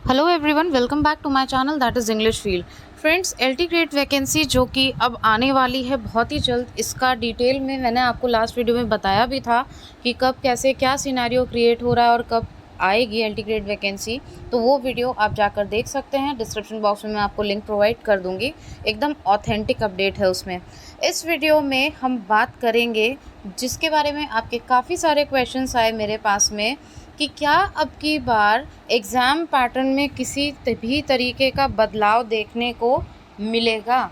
Hello everyone, welcome back to my channel that is English field. Friends, LT grade vacancy जो कि अब आने वाली है बहुत ही जल्द, इसका डिटेल में मैंने आपको लास्ट वीडियो में बताया भी था कि कब कैसे क्या सिनेरियो क्रिएट हो रहा है और कब आएगी एलटी ग्रेड वैकेंसी। तो वो वीडियो आप जाकर देख सकते हैं। डिस्क्रिप्शन बॉक्स में मैं आपको लिंक प्रोवाइड कर दूँगी। एकदम ऑथेंटिक अपडेट है उसमें। इस वीडियो में हम बात करेंगे जिसके बारे में आपके काफ़ी सारे क्वेश्चंस आए मेरे पास में कि क्या अब की बार एग्ज़ाम पैटर्न में किसी भी तरीके का बदलाव देखने को मिलेगा।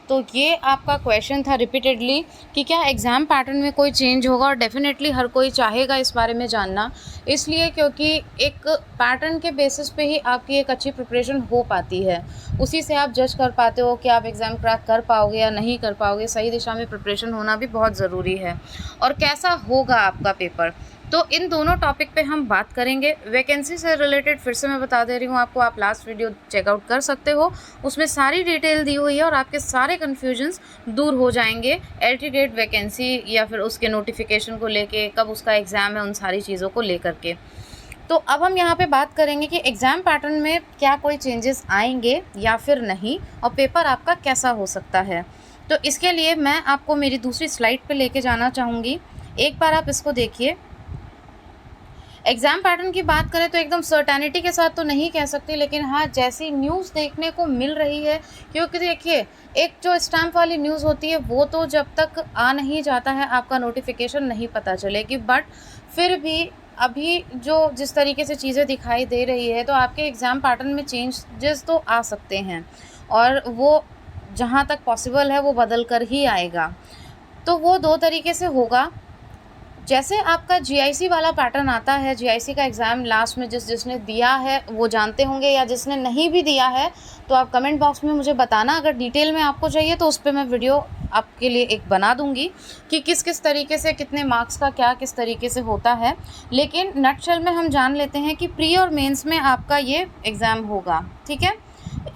तो ये आपका क्वेश्चन था रिपीटेडली कि क्या एग्ज़ाम पैटर्न में कोई चेंज होगा, और डेफिनेटली हर कोई चाहेगा इस बारे में जानना, इसलिए क्योंकि एक पैटर्न के बेसिस पे ही आपकी एक अच्छी प्रिपरेशन हो पाती है। उसी से आप जज कर पाते हो कि आप एग्ज़ाम क्रैक कर पाओगे या नहीं कर पाओगे। सही दिशा में प्रिपरेशन होना भी बहुत ज़रूरी है, और कैसा होगा आपका पेपर। तो इन दोनों टॉपिक पे हम बात करेंगे। वैकेंसी से रिलेटेड फिर से मैं बता दे रही हूँ आपको, आप लास्ट वीडियो चेकआउट कर सकते हो, उसमें सारी डिटेल दी हुई है और आपके सारे कन्फ्यूजन्स दूर हो जाएंगे एलटी ग्रेड वैकेंसी या फिर उसके नोटिफिकेशन को लेके, कब उसका एग्ज़ाम है, उन सारी चीज़ों को लेकर के। तो अब हम यहाँ पे बात करेंगे कि एग्ज़ाम पैटर्न में क्या कोई चेंजेस आएंगे या फिर नहीं, और पेपर आपका कैसा हो सकता है। तो इसके लिए मैं आपको मेरी दूसरी स्लाइड पे लेके जाना चाहूँगी। एक बार आप इसको देखिए। एग्ज़ाम पैटर्न की बात करें तो एकदम सर्टेनिटी के साथ तो नहीं कह सकते, लेकिन हाँ, जैसी न्यूज़ देखने को मिल रही है, क्योंकि देखिए एक जो स्टैम्प वाली न्यूज़ होती है वो तो जब तक आ नहीं जाता है आपका नोटिफिकेशन नहीं पता चलेगी, बट फिर भी अभी जो जिस तरीके से चीज़ें दिखाई दे रही है तो आपके एग्ज़ाम पैटर्न में चेंजेस तो आ सकते हैं, और वो जहाँ तक पॉसिबल है वो बदल कर ही आएगा। तो वो दो तरीके से होगा। जैसे आपका जीआईसी वाला पैटर्न आता है, जीआईसी का एग्ज़ाम लास्ट में जिसने दिया है वो जानते होंगे, या जिसने नहीं भी दिया है तो आप कमेंट बॉक्स में मुझे बताना। अगर डिटेल में आपको चाहिए तो उस पर मैं वीडियो आपके लिए एक बना दूंगी कि किस किस तरीके से कितने मार्क्स का क्या किस तरीके से होता है। लेकिन नटशेल में हम जान लेते हैं कि प्री और मेंस में आपका ये एग्ज़ाम होगा, ठीक है।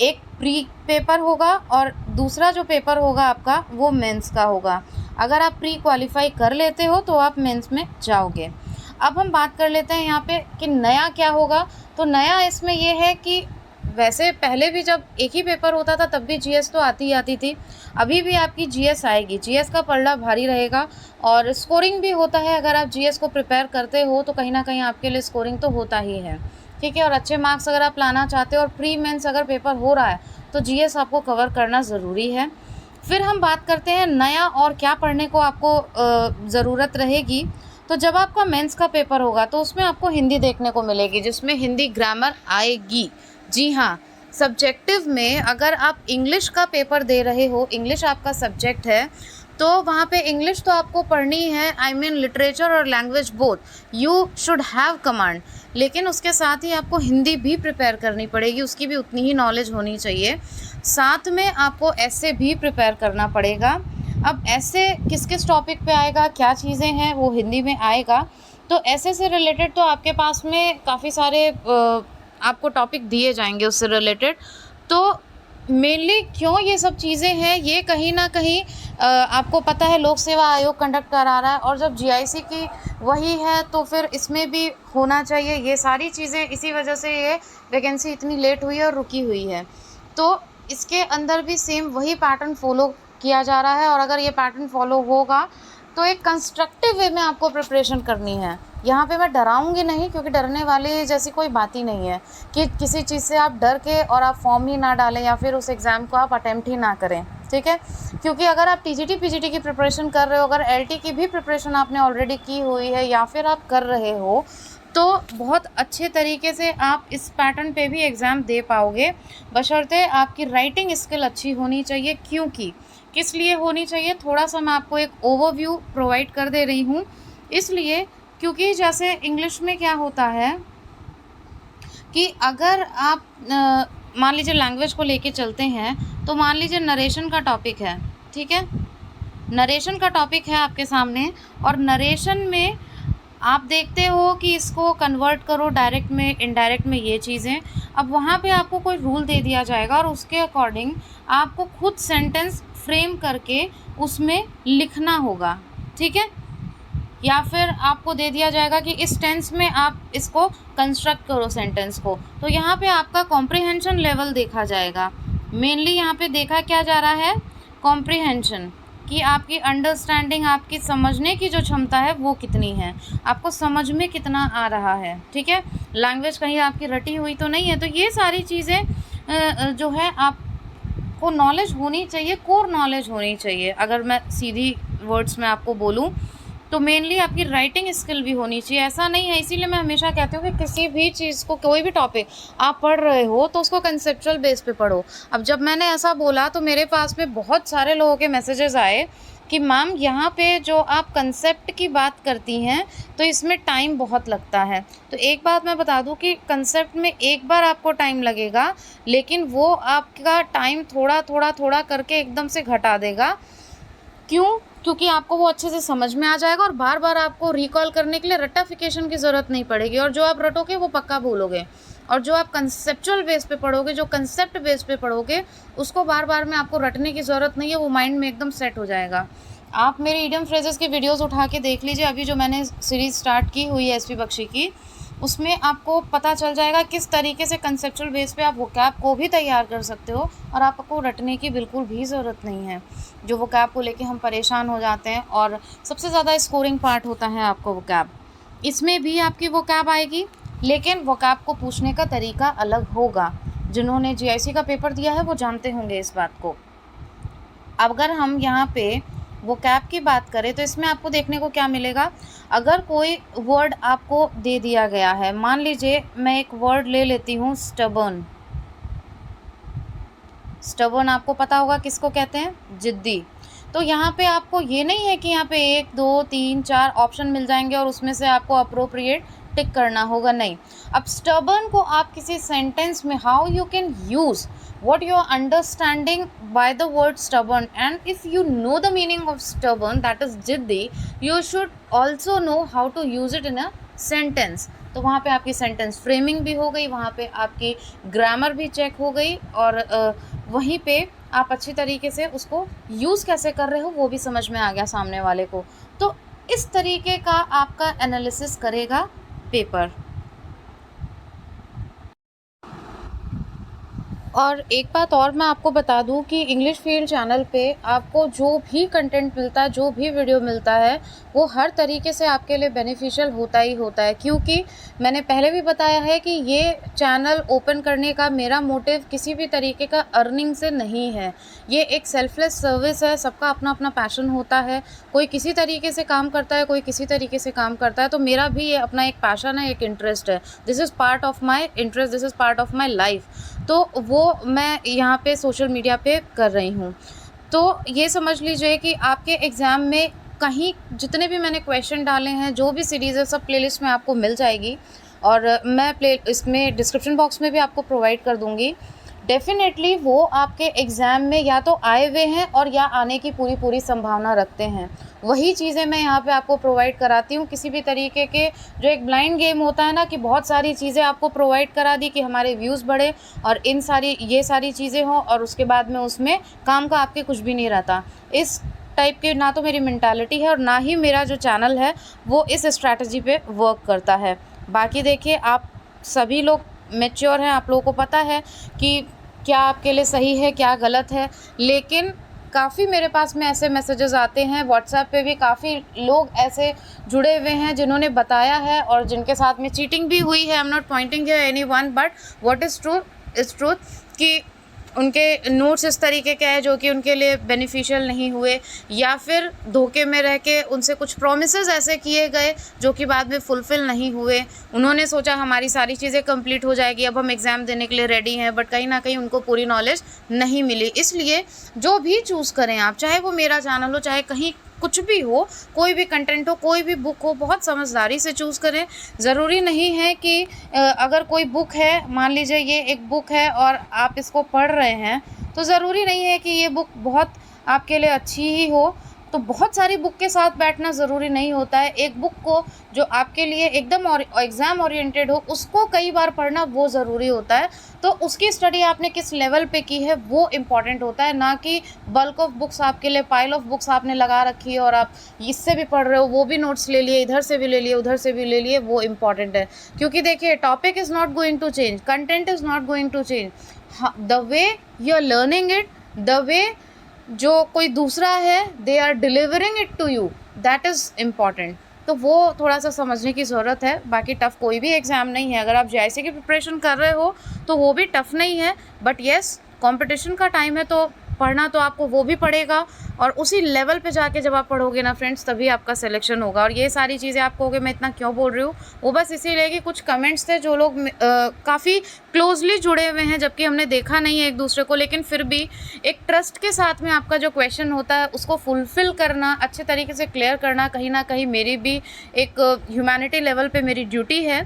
एक प्री पेपर होगा और दूसरा जो पेपर होगा आपका वो मेंस का होगा। अगर आप प्री क्वालिफाई कर लेते हो तो आप मेंस में जाओगे। अब हम बात कर लेते हैं यहाँ पे कि नया क्या होगा। तो नया इसमें ये है कि वैसे पहले भी जब एक ही पेपर होता था तब भी जीएस तो आती ही आती थी, अभी भी आपकी जीएस आएगी। जीएस का पलड़ा भारी रहेगा और स्कोरिंग भी होता है। अगर आप जीएस को प्रिपेयर करते हो तो कहीं ना कहीं आपके लिए स्कोरिंग तो होता ही है, ठीक है। और अच्छे मार्क्स अगर आप लाना चाहते हो और प्री मेंस अगर पेपर हो रहा है तो जीएस आपको कवर करना ज़रूरी है। फिर हम बात करते हैं नया और क्या पढ़ने को आपको ज़रूरत रहेगी। तो जब आपका मेंस का पेपर होगा तो उसमें आपको हिंदी देखने को मिलेगी, जिसमें हिंदी ग्रामर आएगी। जी हाँ, सब्जेक्टिव में अगर आप इंग्लिश का पेपर दे रहे हो, इंग्लिश आपका सब्जेक्ट है, तो वहाँ पे इंग्लिश तो आपको पढ़नी है। आई मीन लिटरेचर और language both you should have command, लेकिन उसके साथ ही आपको हिंदी भी प्रिपेयर करनी पड़ेगी, उसकी भी उतनी ही नॉलेज होनी चाहिए। साथ में आपको ऐसे भी प्रिपेयर करना पड़ेगा। अब ऐसे किस किस टॉपिक पे आएगा, क्या चीज़ें हैं, वो हिंदी में आएगा। तो ऐसे से रिलेटेड तो आपके पास में काफ़ी सारे आपको टॉपिक दिए जाएंगे उससे रिलेटेड। तो मेनली क्यों ये सब चीज़ें हैं, ये कहीं ना कहीं आपको पता है लोक सेवा आयोग कंडक्ट करा रहा है, और जब जीआईसी की वही है तो फिर इसमें भी होना चाहिए। ये सारी चीज़ें इसी वजह से ये वैकेंसी इतनी लेट हुई है और रुकी हुई है। तो इसके अंदर भी सेम वही पैटर्न फॉलो किया जा रहा है, और अगर ये पैटर्न फॉलो होगा तो एक कंस्ट्रक्टिव वे में आपको प्रिपरेशन करनी है। यहाँ पे मैं डराऊंगी नहीं, क्योंकि डरने वाली जैसी कोई बात ही नहीं है कि किसी चीज़ से आप डर के और आप फॉर्म ही ना डालें या फिर उस एग्ज़ाम को आप अटेम्प्ट ही ना करें, ठीक है। क्योंकि अगर आप टीजीटी पीजीटी की प्रिपरेशन कर रहे हो, अगर एलटी की भी प्रिपरेशन आपने ऑलरेडी की हुई है या फिर आप कर रहे हो, तो बहुत अच्छे तरीके से आप इस पैटर्न पे भी एग्ज़ाम दे पाओगे, बशर्ते आपकी राइटिंग स्किल अच्छी होनी चाहिए। क्योंकि किस लिए होनी चाहिए, थोड़ा सा मैं आपको एक ओवरव्यू प्रोवाइड कर दे रही हूँ। इसलिए क्योंकि जैसे इंग्लिश में क्या होता है कि अगर आप मान लीजिए लैंग्वेज को लेके चलते हैं, तो मान लीजिए नरेशन का टॉपिक है, ठीक है। नरेशन का टॉपिक है आपके सामने, और नरेशन में आप देखते हो कि इसको कन्वर्ट करो डायरेक्ट में इनडायरेक्ट में, ये चीज़ें। अब वहाँ पे आपको कोई रूल दे दिया जाएगा और उसके अकॉर्डिंग आपको खुद सेंटेंस फ्रेम करके उसमें लिखना होगा, ठीक है। या फिर आपको दे दिया जाएगा कि इस टेंस में आप इसको कंस्ट्रक्ट करो सेंटेंस को। तो यहाँ पे आपका कॉम्प्रिहेंशन लेवल देखा जाएगा। मेनली यहाँ पे देखा क्या जा रहा है, कॉम्प्रिहेंशन, कि आपकी अंडरस्टैंडिंग, आपकी समझने की जो क्षमता है वो कितनी है, आपको समझ में कितना आ रहा है। ठीक है, लैंग्वेज कहीं आपकी रटी हुई तो नहीं है। तो ये सारी चीज़ें जो है आपको नॉलेज होनी चाहिए, कोर नॉलेज होनी चाहिए। अगर मैं सीधी वर्ड्स में आपको बोलूँ तो मेनली आपकी राइटिंग स्किल भी होनी चाहिए। ऐसा नहीं है, इसीलिए मैं हमेशा कहती हूँ कि किसी भी चीज़ को, कोई भी टॉपिक आप पढ़ रहे हो तो उसको कंसेप्चुअल बेस पे पढ़ो। अब जब मैंने ऐसा बोला तो मेरे पास में बहुत सारे लोगों के मैसेजेस आए कि मैम यहाँ पे जो आप कंसेप्ट की बात करती हैं तो इसमें टाइम बहुत लगता है। तो एक बात मैं बता दूँ कि कंसेप्ट में एक बार आपको टाइम लगेगा, लेकिन वो आपका टाइम थोड़ा थोड़ा थोड़ा करके एकदम से घटा देगा। क्यों? क्योंकि आपको वो अच्छे से समझ में आ जाएगा और बार बार आपको रिकॉल करने के लिए रट्टाफिकेशन की ज़रूरत नहीं पड़ेगी। और जो आप रटोगे वो पक्का भूलोगे, और जो आप कंसेप्चुअल बेस पे पढ़ोगे, जो कंसेप्ट बेस पे पढ़ोगे, उसको बार बार में आपको रटने की ज़रूरत नहीं है, वो माइंड में एकदम सेट हो जाएगा। आप मेरे इडियम फ्रेजेस की वीडियोस उठा के देख लीजिए। अभी जो मैंने सीरीज़ स्टार्ट की हुई है एसपी बख्शी की, उसमें आपको पता चल जाएगा किस तरीके से कंसेप्चुअल बेस पे आप वोकैब को भी तैयार कर सकते हो और आपको रटने की बिल्कुल भी ज़रूरत नहीं है। जो वोकैब को लेके हम परेशान हो जाते हैं, और सबसे ज़्यादा स्कोरिंग पार्ट होता है आपको वोकैब। इसमें भी आपकी वोकैब आएगी, लेकिन वोकैब को पूछने का तरीका अलग होगा। जिन्होंने जीआईसी का पेपर दिया है वो जानते होंगे इस बात को। अगर हम यहाँ पे वोकैब की बात करें तो इसमें आपको देखने को क्या मिलेगा, अगर कोई वर्ड आपको दे दिया गया है, मान लीजिए मैं एक वर्ड ले लेती हूँ स्टबर्न। स्टबर्न आपको पता होगा किसको कहते हैं, जिद्दी। तो यहाँ पे आपको ये नहीं है कि यहाँ पे 1 2 3 4 ऑप्शन मिल जाएंगे और उसमें से आपको अप्रोप्रिएट टिक करना होगा, नहीं। अब स्टबर्न को आप किसी सेंटेंस में, how you can use what you are understanding by the word stubborn, and if you know the meaning of stubborn, that is जिद्दी, you should also know how to use it in a sentence। तो वहाँ पे आपकी sentence framing भी हो गई, वहाँ पे आपकी ग्रामर भी चेक हो गई, और वहीं पे आप अच्छी तरीके से उसको यूज़ कैसे कर रहे हो वो भी समझ में आ गया सामने वाले को। तो इस तरीके का आपका एनालिसिस करेगा पेपर। और एक बात और मैं आपको बता दूं कि इंग्लिश फील्ड चैनल पे आपको जो भी कंटेंट मिलता है, जो भी वीडियो मिलता है, वो हर तरीके से आपके लिए बेनिफिशियल होता ही होता है। क्योंकि मैंने पहले भी बताया है कि ये चैनल ओपन करने का मेरा मोटिव किसी भी तरीके का अर्निंग से नहीं है। ये एक सेल्फलेस सर्विस है। सबका अपना अपना पैशन होता है, कोई किसी तरीके से काम करता है, कोई किसी तरीके से काम करता है। तो मेरा भी ये अपना एक पैशन है, एक इंटरेस्ट है। This is part of my interest, this is part of my life. तो वो मैं यहाँ पे सोशल मीडिया पे कर रही हूँ। तो ये समझ लीजिए कि आपके एग्ज़ाम में कहीं जितने भी मैंने क्वेश्चन डाले हैं, जो भी सीरीज़ है, सब प्लेलिस्ट में आपको मिल जाएगी, और मैं इसमें डिस्क्रिप्शन बॉक्स में भी आपको प्रोवाइड कर दूँगी। डेफ़िनेटली वो आपके एग्ज़ाम में या तो आए हुए हैं और या आने की पूरी संभावना रखते हैं। वही चीज़ें मैं यहाँ पे आपको प्रोवाइड कराती हूँ। किसी भी तरीके के जो एक ब्लाइंड गेम होता है ना, कि बहुत सारी चीज़ें आपको प्रोवाइड करा दी कि हमारे व्यूज़ बढ़े और ये सारी चीज़ें हों, और उसके बाद में उसमें काम का आपके कुछ भी नहीं रहता। इस टाइप की ना तो मेरी मेंटालिटी है और ना ही मेरा जो चैनल है वो इस स्ट्रैटेजी पे वर्क करता है। बाकी देखिए, आप सभी लोग मैच्योर हैं, आप लोगों को पता है कि क्या आपके लिए सही है, क्या गलत है। लेकिन काफ़ी मेरे पास में ऐसे मैसेजेस आते हैं, व्हाट्सएप पे भी काफ़ी लोग ऐसे जुड़े हुए हैं जिन्होंने बताया है और जिनके साथ में चीटिंग भी हुई है। I am not Poynting here anyone, but what is truth कि उनके नोट्स इस तरीके के हैं जो कि उनके लिए बेनिफिशियल नहीं हुए, या फिर धोखे में रह के उनसे कुछ प्रोमिसेस ऐसे किए गए जो कि बाद में फुलफ़िल नहीं हुए। उन्होंने सोचा हमारी सारी चीज़ें कंप्लीट हो जाएगी, अब हम एग्ज़ाम देने के लिए रेडी हैं, बट कहीं ना कहीं उनको पूरी नॉलेज नहीं मिली। इसलिए जो भी चूज़ करें आप, चाहे वो मेरा चैनल हो, चाहे कहीं कुछ भी हो, कोई भी कंटेंट हो, कोई भी बुक हो, बहुत समझदारी से चूज़ करें। ज़रूरी नहीं है कि अगर कोई बुक है, मान लीजिए ये एक बुक है और आप इसको पढ़ रहे हैं, तो ज़रूरी नहीं है कि ये बुक बहुत आपके लिए अच्छी ही हो। तो बहुत सारी बुक के साथ बैठना ज़रूरी नहीं होता है। एक बुक को जो आपके लिए एकदम और एग्ज़ाम ओरिएंटेड हो उसको कई बार पढ़ना वो ज़रूरी होता है। तो उसकी स्टडी आपने किस लेवल पे की है वो इम्पॉर्टेंट होता है, ना कि बल्क ऑफ बुक्स आपके लिए पाइल ऑफ बुक्स आपने लगा रखी है और आप इससे भी पढ़ रहे हो, वो भी नोट्स ले लिए, इधर से भी ले लिए, उधर से भी ले लिए, वो इम्पॉर्टेंट है। क्योंकि देखिए topic is not going to change, content is not going to change, the way you are learning it, the way जो कोई दूसरा है they are delivering it to you, that is important. तो वो थोड़ा सा समझने की ज़रूरत है। बाकी टफ़ कोई भी एग्ज़ाम नहीं है। अगर आप जेआईसी की प्रिपरेशन कर रहे हो तो वो भी टफ़ नहीं है, बट येस कंपटीशन का टाइम है तो पढ़ना तो आपको वो भी पड़ेगा, और उसी लेवल पे जाके जब आप पढ़ोगे ना फ्रेंड्स तभी आपका सिलेक्शन होगा। और ये सारी चीज़ें आप कहोगे मैं इतना क्यों बोल रही हूँ, वो बस इसीलिए कि कुछ कमेंट्स थे जो लोग काफ़ी क्लोजली जुड़े हुए हैं जबकि हमने देखा नहीं है एक दूसरे को, लेकिन फिर भी एक ट्रस्ट के साथ में आपका जो क्वेश्चन होता है उसको फुलफ़िल करना, अच्छे तरीके से क्लियर करना कहीं ना कहीं मेरी भी एक ह्यूमैनिटी लेवल पे मेरी ड्यूटी है।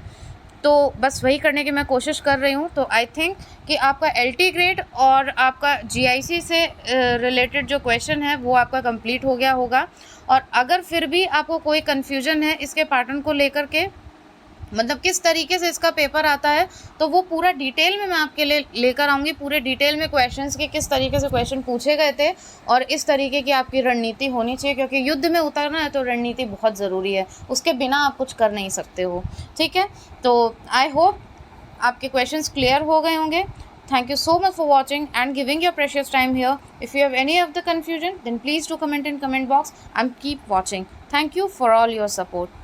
तो बस वही करने की मैं कोशिश कर रही हूँ। तो आई थिंक कि आपका एलटी ग्रेड और आपका जीआईसी से रिलेटेड जो क्वेश्चन है वो आपका कंप्लीट हो गया होगा। और अगर फिर भी आपको कोई कन्फ्यूजन है इसके पैटर्न को लेकर के, मतलब किस तरीके से इसका पेपर आता है, तो वो पूरा डिटेल में मैं आपके लिए लेकर आऊँगी। पूरे डिटेल में क्वेश्चंस के किस तरीके से क्वेश्चन पूछे गए थे और इस तरीके की आपकी रणनीति होनी चाहिए, क्योंकि युद्ध में उतरना है तो रणनीति बहुत ज़रूरी है, उसके बिना आप कुछ कर नहीं सकते हो। ठीक है, तो आई होप आपके क्वेश्चंस क्लियर हो गए होंगे। Thank you so much for watching and giving your precious time here. If you have any of the confusion, then please do comment in comment box and keep watching. Thank you for all your support.